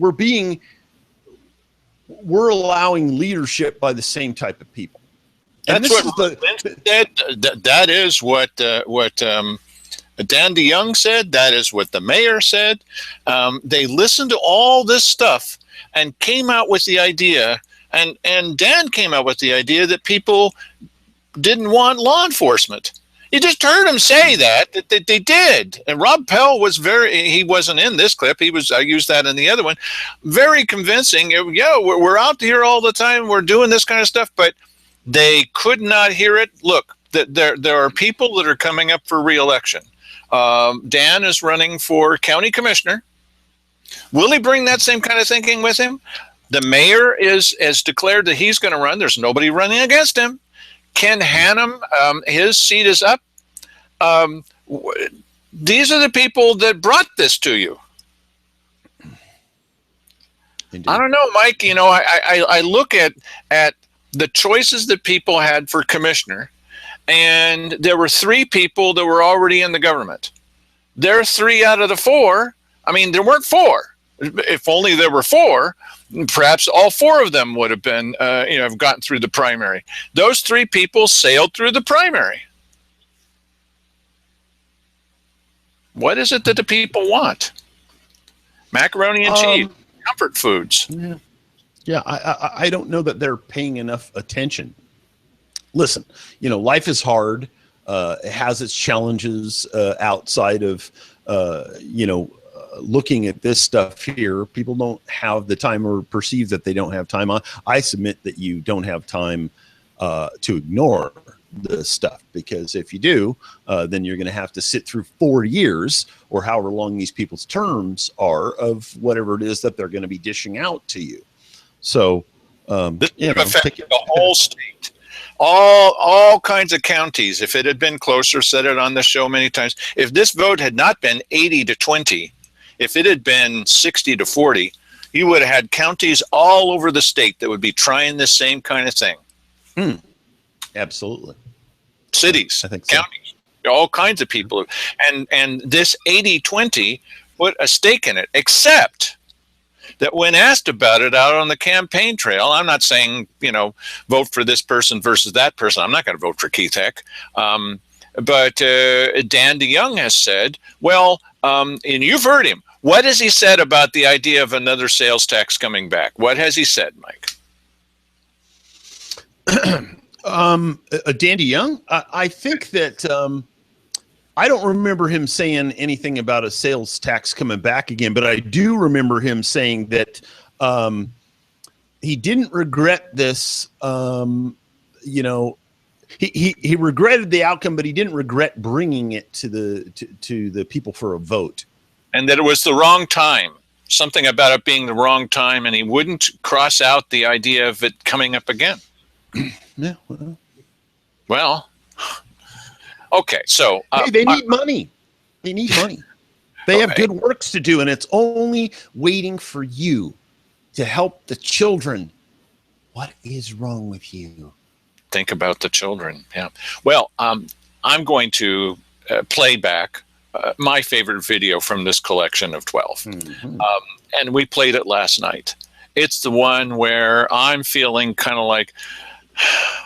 Speaker 2: allowing leadership by the same type of people. And
Speaker 1: that's what that is what Dan DeYoung said. That is what the mayor said. They listened to all this stuff and came out with the idea, and Dan came out with the idea that people didn't want law enforcement. You just heard him say that they did. And Rob Pell was he wasn't in this clip. I used that in the other one. Very convincing. Yeah, we're out here all the time. We're doing this kind of stuff. But They could not hear it. Look, there are people that are coming up for re-election. Dan is running for county commissioner. Will he bring that same kind of thinking with him? The mayor has declared that he's going to run. There's nobody running against him. Ken Hannum, his seat is up. These are the people that brought this to you. Indeed. I don't know, Mike. You know, I look at the choices that people had for commissioner, and there were 3 people that were already in the government. There are 3 out of the 4. I mean, there weren't 4. If only there were 4, perhaps all 4 of them would have been, have gotten through the primary. Those 3 people sailed through the primary. What is it that the people want? Macaroni and cheese, comfort foods.
Speaker 2: Yeah, I don't know that they're paying enough attention. Listen, life is hard. It has its challenges outside of, looking at this stuff here. People don't have the time or perceive that they don't have time. I submit that you don't have time to ignore the stuff, because if you do, then you're going to have to sit through 4 years or however long these people's terms are of whatever it is that they're going to be dishing out to you. So
Speaker 1: this would affect the whole state, all kinds of counties. If it had been closer, said it on the show many times, if this vote had not been 80-20, if it had been 60-40, you would have had counties all over the state that would be trying this same kind of thing.
Speaker 2: Absolutely.
Speaker 1: Cities, I think so. Counties, all kinds of people. And this 80-20 put a stake in it, except that when asked about it out on the campaign trail, I'm not saying, vote for this person versus that person. I'm not going to vote for Keith Heck. But Dan DeYoung has said, well, and you've heard him. What has he said about the idea of another sales tax coming back? What has he said, Mike?
Speaker 2: Dan DeYoung? I think that I don't remember him saying anything about a sales tax coming back again, but I do remember him saying that he didn't regret this. He regretted the outcome, but he didn't regret bringing it to the people for a vote.
Speaker 1: And that it was the wrong time. Something about it being the wrong time, and he wouldn't cross out the idea of it coming up again.
Speaker 2: Yeah.
Speaker 1: Well, okay. So
Speaker 2: hey, they need money. They need money. They have good works to do, and it's only waiting for you to help the children. What is wrong with you?
Speaker 1: Think about the children. Yeah. Well, I'm going to play back my favorite video from this collection of 12. Mm-hmm. And we played it last night. It's the one where I'm feeling kind of like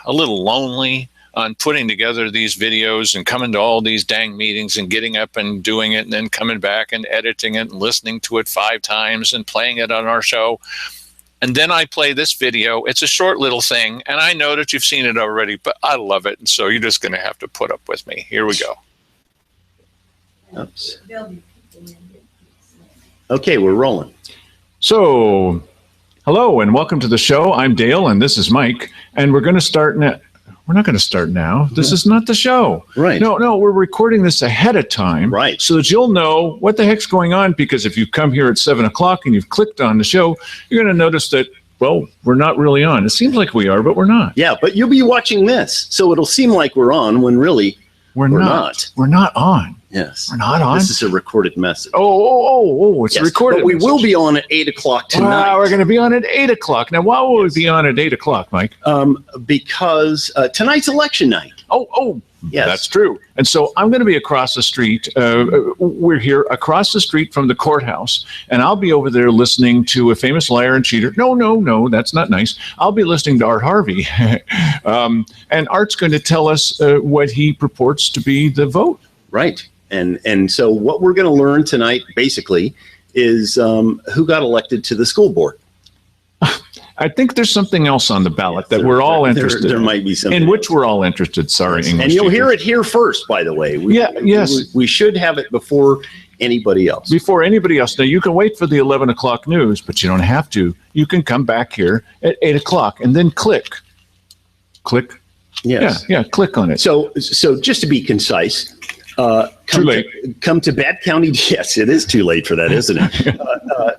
Speaker 1: a little lonely on putting together these videos and coming to all these dang meetings and getting up and doing it and then coming back and editing it and listening to it 5 times and playing it on our show. And then I play this video. It's a short little thing, and I know that you've seen it already, but I love it. And so you're just going to have to put up with me. Here we go.
Speaker 2: Oops. Okay, we're rolling.
Speaker 8: So, hello and welcome to the show. I'm Dale and this is Mike, and we're going to start now. We're not going to start now. This is not the show.
Speaker 2: Right.
Speaker 8: No, we're recording this ahead of time.
Speaker 2: Right.
Speaker 8: So that you'll know what the heck's going on, because if you come here at 7 o'clock and you've clicked on the show, you're going to notice that, well, we're not really on. It seems like we are, but we're not.
Speaker 2: Yeah, but you'll be watching this, so it'll seem like we're on when really we're not.
Speaker 8: We're not on.
Speaker 2: Yes.
Speaker 8: We're not on.
Speaker 2: This is a recorded message.
Speaker 8: It's
Speaker 2: yes,
Speaker 8: recorded.
Speaker 2: But we will be on at 8 o'clock tonight.
Speaker 8: We're going to be on at 8 o'clock. Now, why will we be on at 8 o'clock, Mike?
Speaker 2: Because tonight's election night.
Speaker 8: Yes. That's true. And so I'm going to be across the street. We're here across the street from the courthouse, and I'll be over there listening to a famous liar and cheater. No, that's not nice. I'll be listening to Art Harvey. And Art's going to tell us what he purports to be the vote.
Speaker 2: Right. And so what we're going to learn tonight, basically, is who got elected to the school board.
Speaker 8: I think there's something else on the ballot that we're all interested in.
Speaker 2: There might be something
Speaker 8: in which we're all interested. Sorry, English.
Speaker 2: And you'll hear it here first, by the way. We should have it before anybody else.
Speaker 8: Before anybody else. Now, you can wait for the 11 o'clock news, but you don't have to. You can come back here at 8 o'clock and then click
Speaker 9: Click.
Speaker 15: Yes.
Speaker 9: Yeah, click on it.
Speaker 15: So just to be concise,
Speaker 9: Too late.
Speaker 15: Come to Bat County. Yes, it is too late for that, isn't it?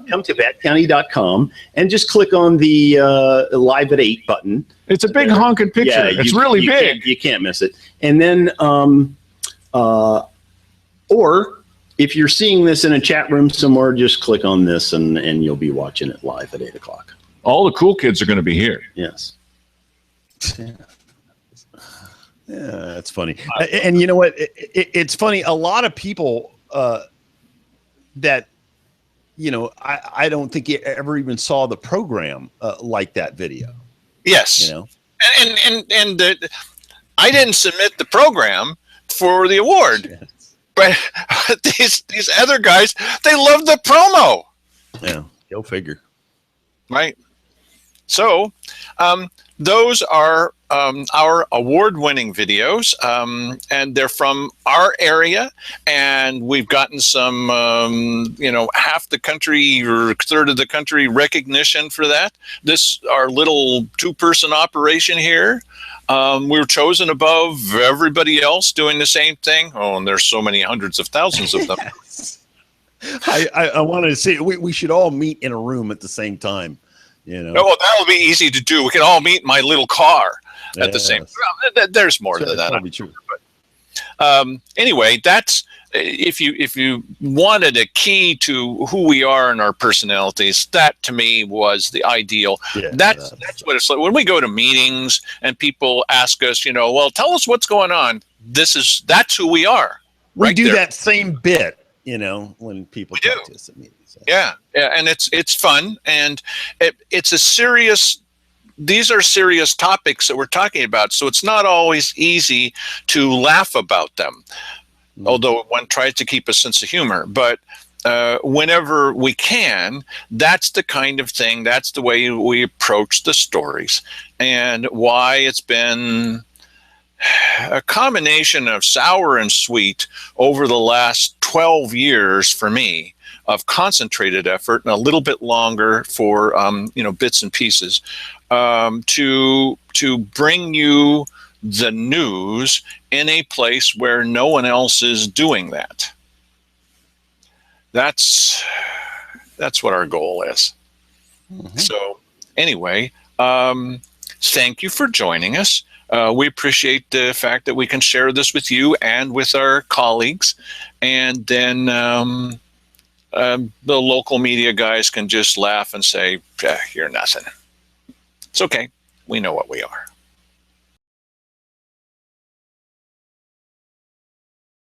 Speaker 15: Come to batcounty.com and just click on the Live at 8 button.
Speaker 9: It's a big honking picture.
Speaker 15: Yeah,
Speaker 9: it's really big.
Speaker 15: You can't miss it. And then, or if you're seeing this in a chat room somewhere, just click on this and you'll be watching it live at 8 o'clock.
Speaker 9: All the cool kids are going to be here.
Speaker 15: Yes.
Speaker 2: Yeah, that's funny. And you know what? It's funny. A lot of people that, you know, I don't think you ever even saw the program like that video.
Speaker 1: Yes.
Speaker 2: You know,
Speaker 1: and I didn't submit the program for the award, but these other guys, they love the promo.
Speaker 2: Yeah, go figure.
Speaker 1: Right. So, those are our award-winning videos, and they're from our area, and we've gotten some, half the country or third of the country recognition for that. This, our little two-person operation here, we were chosen above everybody else doing the same thing. Oh, and there's so many hundreds of thousands of them.
Speaker 2: I wanted to say we should all meet in a room at the same time. You know,
Speaker 1: oh, that'll be easy to do. We can all meet in my little car at the same time. There's more to that.
Speaker 2: Probably true.
Speaker 1: But, anyway, that's if you wanted a key to who we are and our personalities, that to me was the ideal.
Speaker 2: Yeah,
Speaker 1: that's what it's like when we go to meetings and people ask us, well, tell us what's going on. That's who we are.
Speaker 2: We do
Speaker 1: there.
Speaker 2: that same bit, when people talk to us at meetings.
Speaker 1: Yeah, and it's fun, and it's a serious. These are serious topics that we're talking about, so it's not always easy to laugh about them. Although one tries to keep a sense of humor, but whenever we can, that's the kind of thing. That's the way we approach the stories, and why it's been a combination of sour and sweet over the last 12 years for me, of concentrated effort and a little bit longer for bits and pieces to bring you the news in a place where no one else is doing that. That's what our goal is. Mm-hmm. So anyway, thank you for joining us. We appreciate the fact that we can share this with you and with our colleagues, and then the local media guys can just laugh and say, you're nothing. It's okay. We know what we are.